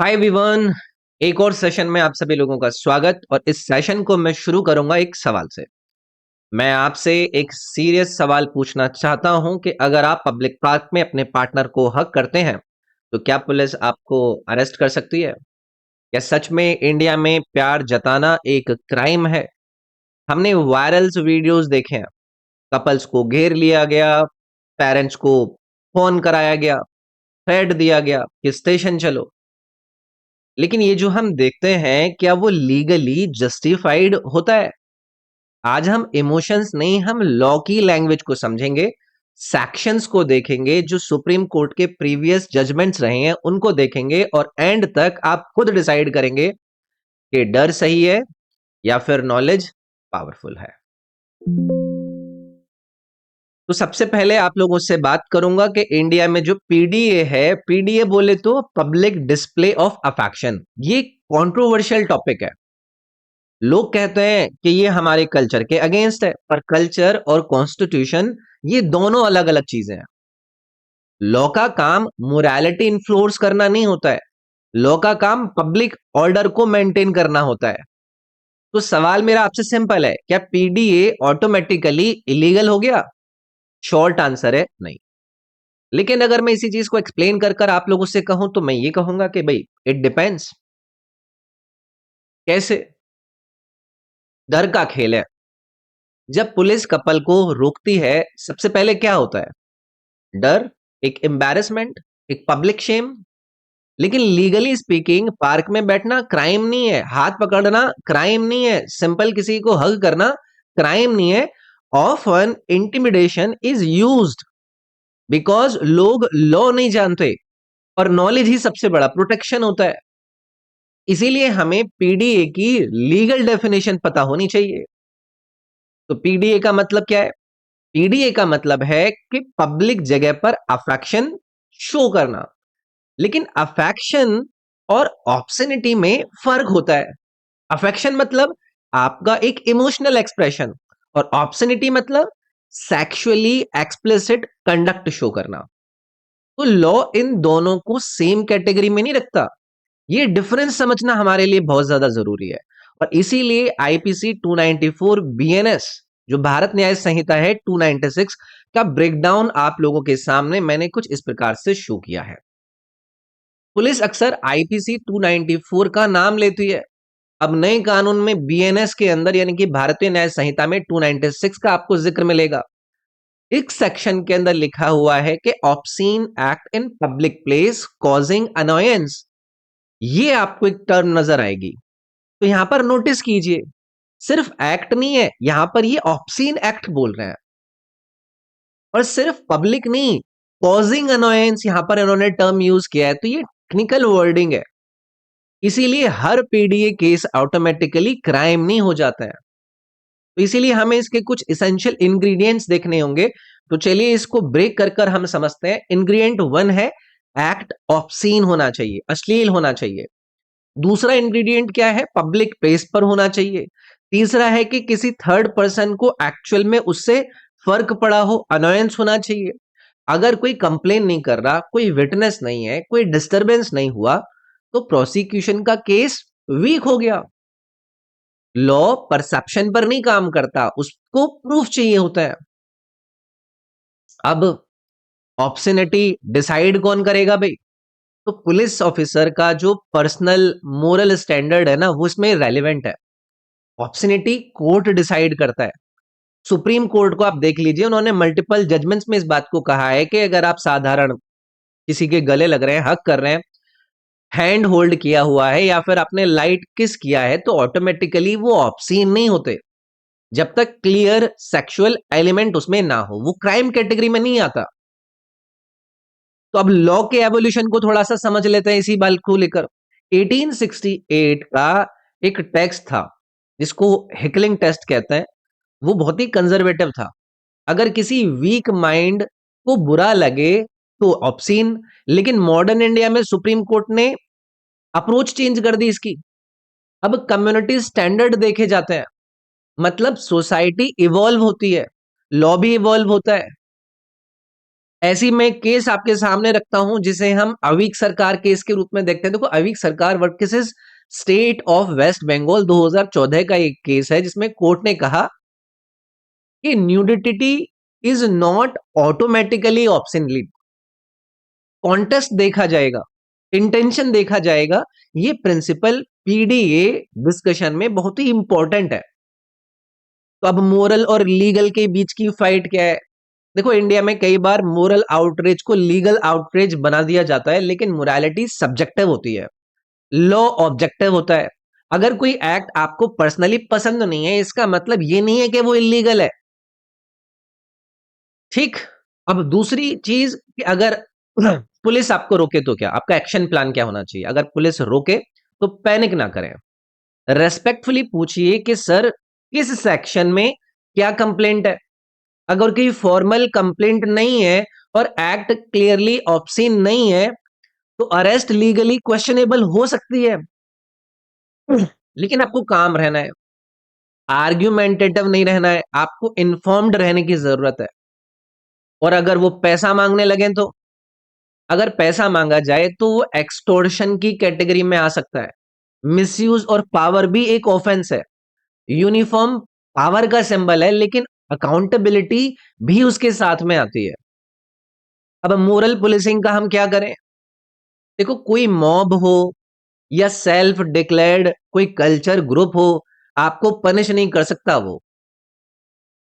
Hi everyone. एक और session में आप सभी लोगों का स्वागत। और इस सेशन को मैं शुरू करूंगा एक सवाल से। मैं आपसे एक सीरियस सवाल पूछना चाहता हूं कि अगर आप पब्लिक पार्क में अपने पार्टनर को हक करते हैं तो क्या पुलिस आपको अरेस्ट कर सकती है? क्या सच में इंडिया में प्यार जताना एक क्राइम है? हमने वायरल्स वीडियोस देखे हैं। कपल्स को घेर लिया गया, पेरेंट्स को फोन कराया गया, थ्रेट दिया गया कि स्टेशन चलो। लेकिन ये जो हम देखते हैं, क्या वो लीगली जस्टिफाइड होता है? आज हम इमोशंस नहीं, हम लॉ की लैंग्वेज को समझेंगे, सेक्शंस को देखेंगे, जो सुप्रीम कोर्ट के प्रीवियस जजमेंट्स रहे हैं उनको देखेंगे, और एंड तक आप खुद डिसाइड करेंगे कि डर सही है या फिर नॉलेज पावरफुल है। तो सबसे पहले आप लोगों से बात करूंगा कि इंडिया में जो पीडीए है, पीडीए बोले तो पब्लिक डिस्प्ले ऑफ अफेक्शन, ये कंट्रोवर्शियल टॉपिक है। लोग कहते हैं कि ये हमारे कल्चर के अगेंस्ट है, पर कल्चर और कॉन्स्टिट्यूशन ये दोनों अलग अलग चीजें हैं। लॉ का काम मोरालिटी इन्फ्लोर्स करना नहीं होता है। लॉ का काम पब्लिक ऑर्डर को मेंटेन करना होता है। तो सवाल मेरा आपसे सिंपल है, क्या पीडीए ऑटोमेटिकली इलीगल हो गया? शॉर्ट आंसर है नहीं। लेकिन अगर मैं इसी चीज को एक्सप्लेन कर कर आप लोगों से कहूं तो मैं ये कहूंगा कि भाई इट डिपेंड्स। कैसे? डर का खेल है। जब पुलिस कपल को रोकती है, सबसे पहले क्या होता है? डर, एक एम्बैरेसमेंट, एक पब्लिक शेम। लेकिन लीगली स्पीकिंग पार्क में बैठना क्राइम नहीं है, हाथ पकड़ना क्राइम नहीं है, सिंपल किसी को हग करना क्राइम नहीं है। Often intimidation is used because लोग लॉ नहीं जानते, और नॉलेज ही सबसे बड़ा प्रोटेक्शन होता है। इसीलिए हमें पीडीए की लीगल डेफिनेशन पता होनी चाहिए। तो पीडीए का मतलब क्या है? पीडीए का मतलब है कि पब्लिक जगह पर अफेक्शन शो करना। लेकिन अफेक्शन और ऑब्सनिटी में फर्क होता है। अफेक्शन मतलब आपका एक इमोशनल एक्सप्रेशन, और ऑब्सनिटी मतलब सेक्सुअली एक्सप्लिसिट कंडक्ट शो करना। तो लॉ इन दोनों को सेम कैटेगरी में नहीं रखता। ये डिफरेंस समझना हमारे लिए बहुत ज्यादा जरूरी है। और इसीलिए आईपीसी 294 बीएनएस, जो भारत न्याय संहिता है 296, का ब्रेकडाउन आप लोगों के सामने मैंने कुछ इस प्रकार से शो किया है। पुलिस अक्सर आईपीसी 294 का नाम लेती है। अब नए कानून में बीएनएस के अंदर यानी कि भारतीय न्याय संहिता में 296 का आपको जिक्र मिलेगा। इस सेक्शन के अंदर लिखा हुआ है कि obscene act in public place causing annoyance, ये आपको एक टर्म नजर आएगी। तो यहां पर नोटिस कीजिए, सिर्फ एक्ट नहीं है, यहां पर ये ऑब्सीन एक्ट बोल रहे हैं। और सिर्फ पब्लिक नहीं, कॉजिंग अनोयंस यहां पर इन्होंने टर्म यूज किया है। तो ये टेक्निकल वर्डिंग है। इसीलिए हर पीडीए केस ऑटोमेटिकली क्राइम नहीं हो जाता है। तो इसीलिए हमें इसके कुछ इसेंशियल इंग्रेडिएंट्स देखने होंगे। तो चलिए इसको ब्रेक कर कर हम समझते हैं। इंग्रेडिएंट वन है, एक्ट ऑब्सीन होना चाहिए, अश्लील होना चाहिए। दूसरा इंग्रेडिएंट क्या है? पब्लिक प्लेस पर होना चाहिए। तीसरा है कि किसी थर्ड पर्सन को एक्चुअल में उससे फर्क पड़ा हो, अनोयंस होना चाहिए। अगर कोई कंप्लेन नहीं कर रहा, कोई विटनेस नहीं है, कोई डिस्टरबेंस नहीं हुआ, तो प्रोसिक्यूशन का केस वीक हो गया। लॉ परसेप्शन पर नहीं काम करता, उसको प्रूफ चाहिए होता है। अब ऑब्सनिटी डिसाइड कौन करेगा भाई? तो पुलिस ऑफिसर का जो पर्सनल मोरल स्टैंडर्ड है ना, वो इसमें रेलिवेंट है। ऑब्सनिटी कोर्ट डिसाइड करता है। सुप्रीम कोर्ट को आप देख लीजिए, उन्होंने मल्टीपल जजमेंट्स में इस बात को कहा है कि अगर आप साधारण किसी के गले लग रहे हैं, हक कर रहे हैं, हैंड होल्ड किया हुआ है, या फिर आपने लाइट किस किया है, तो ऑटोमेटिकली वो ऑब्सीन नहीं होते जब तक क्लियर सेक्सुअल एलिमेंट उसमें ना हो, वो क्राइम कैटेगरी में नहीं आता। तो अब लॉ के एवोल्यूशन को थोड़ा सा समझ लेते हैं इसी बात को लेकर। 1868 का एक टेक्स्ट था जिसको हिकलिंग टेस्ट कहते हैं। वो बहुत ही कंजर्वेटिव था। अगर किसी वीक माइंड को बुरा लगे तो ऑब्सीन। लेकिन मॉडर्न इंडिया में सुप्रीम कोर्ट ने अप्रोच चेंज कर दी इसकी। अब कम्युनिटी स्टैंडर्ड देखे जाते हैं, मतलब सोसाइटी इवॉल्व होती है, लॉ भी इवॉल्व होता है। ऐसी मैं केस आपके सामने रखता हूं जिसे हम अवीक सरकार केस के रूप में देखते हैं। देखो, Avik Sarkar versus state of West Bengal 2014 का एक केस है जिसमें कोर्ट ने कहा कि nudity is not automatically optionally. Contest देखा जाएगा, इंटेंशन देखा जाएगा। ये प्रिंसिपल पीडीए डिस्कशन में बहुत ही इंपॉर्टेंट है। तो अब मोरल और लीगल के बीच की फाइट क्या है? देखो, इंडिया में कई बार मोरल आउटरीच को लीगल आउटरीच बना दिया जाता है, लेकिन मोरालिटी सब्जेक्टिव होती है, लॉ ऑब्जेक्टिव होता है। अगर कोई एक्ट आपको पर्सनली पसंद नहीं है, इसका मतलब ये नहीं है कि वो इलीगल है। ठीक। अब दूसरी चीज कि अगर पुलिस आपको रोके तो क्या, आपका एक्शन प्लान क्या होना चाहिए? अगर पुलिस रोके तो पैनिक ना करें, रेस्पेक्टफुली पूछिए कि सर किस सेक्शन में क्या कंप्लेंट है। अगर कोई फॉर्मल कंप्लेंट नहीं है और एक्ट क्लियरली ऑब्सीन नहीं है तो अरेस्ट लीगली क्वेश्चनेबल हो सकती है। लेकिन आपको काम रहना है, आर्ग्यूमेंटेटिव नहीं रहना है, आपको इन्फॉर्म्ड रहने की जरूरत है। और अगर वो पैसा मांगने लगे तो, अगर पैसा मांगा जाए तो वो एक्सटोर्शन की कैटेगरी में आ सकता है। मिसयूज और पावर भी एक ऑफेंस है। यूनिफॉर्म पावर का सिंबल है, लेकिन अकाउंटेबिलिटी भी उसके साथ में आती है। अब मोरल पुलिसिंग का हम क्या करें? देखो, कोई मॉब हो या सेल्फ डिक्लेयर्ड कोई कल्चर ग्रुप हो, आपको पनिश नहीं कर सकता वो।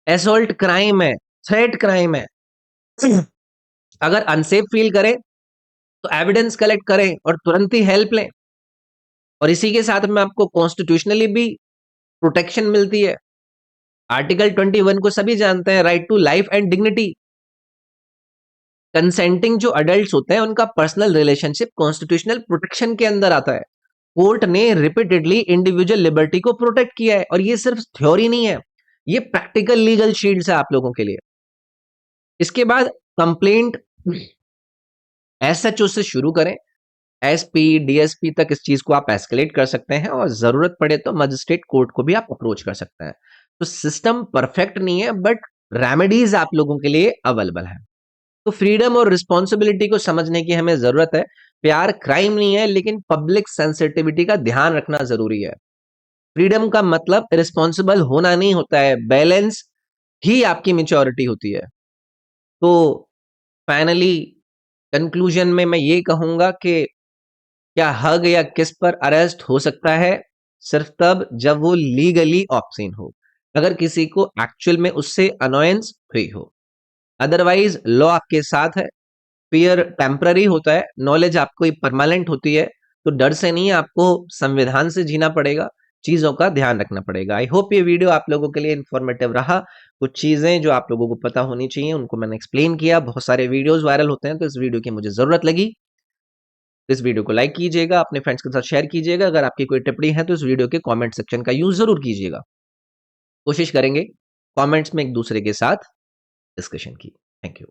एसोल्ट क्राइम है, थ्रेट क्राइम है। अगर अनसेफ फील करें तो एविडेंस कलेक्ट करें और तुरंत ही हेल्प लें। और इसी के साथ में आपको कॉन्स्टिट्यूशनली भी प्रोटेक्शन मिलती है। आर्टिकल 21 को सभी जानते हैं, right to life and dignity. Consenting जो अडल्ट होते हैं उनका पर्सनल रिलेशनशिप कॉन्स्टिट्यूशनल प्रोटेक्शन के अंदर आता है। कोर्ट ने रिपीटेडली इंडिविजुअल लिबर्टी को प्रोटेक्ट किया है, और ये सिर्फ थ्योरी नहीं है, ये प्रैक्टिकल लीगल शील्ड्स है आप लोगों के लिए। इसके बाद कंप्लेंट एसएचओ से शुरू करें, एसपी डीएसपी तक इस चीज को आप एस्केलेट कर सकते हैं, और जरूरत पड़े तो मजिस्ट्रेट कोर्ट को भी आप अप्रोच कर सकते हैं। तो सिस्टम परफेक्ट नहीं है, बट रेमेडीज आप लोगों के लिए अवेलेबल है। तो फ्रीडम और रिस्पॉन्सिबिलिटी को समझने की हमें जरूरत है। प्यार क्राइम नहीं है, लेकिन पब्लिक सेंसिटिविटी का ध्यान रखना जरूरी है। फ्रीडम का मतलब रिस्पॉन्सिबल होना नहीं होता है, बैलेंस ही आपकी मेच्योरिटी होती है। तो फाइनली कंक्लूजन में मैं ये कहूंगा कि क्या हग या किस पर अरेस्ट हो सकता है सिर्फ तब जब वो लीगली ऑप्शन हो, अगर किसी को एक्चुअल में उससे अनोयंस हुई हो। अदरवाइज लॉ आपके साथ है। फियर टेम्पररी होता है, नॉलेज आपको परमानेंट होती है। तो डर से नहीं, आपको संविधान से जीना पड़ेगा, चीजों का ध्यान रखना पड़ेगा। आई होप ये वीडियो आप लोगों के लिए इंफॉर्मेटिव रहा। कुछ चीजें जो आप लोगों को पता होनी चाहिए उनको मैंने एक्सप्लेन किया। बहुत सारे वीडियोस वायरल होते हैं, तो इस वीडियो की मुझे जरूरत लगी। इस वीडियो को लाइक कीजिएगा, अपने फ्रेंड्स के साथ शेयर कीजिएगा। अगर आपकी कोई टिप्पणी है तो इस वीडियो के कमेंट सेक्शन का यूज जरूर कीजिएगा। कोशिश करेंगे कमेंट्स में एक दूसरे के साथ डिस्कशन की। Thank you.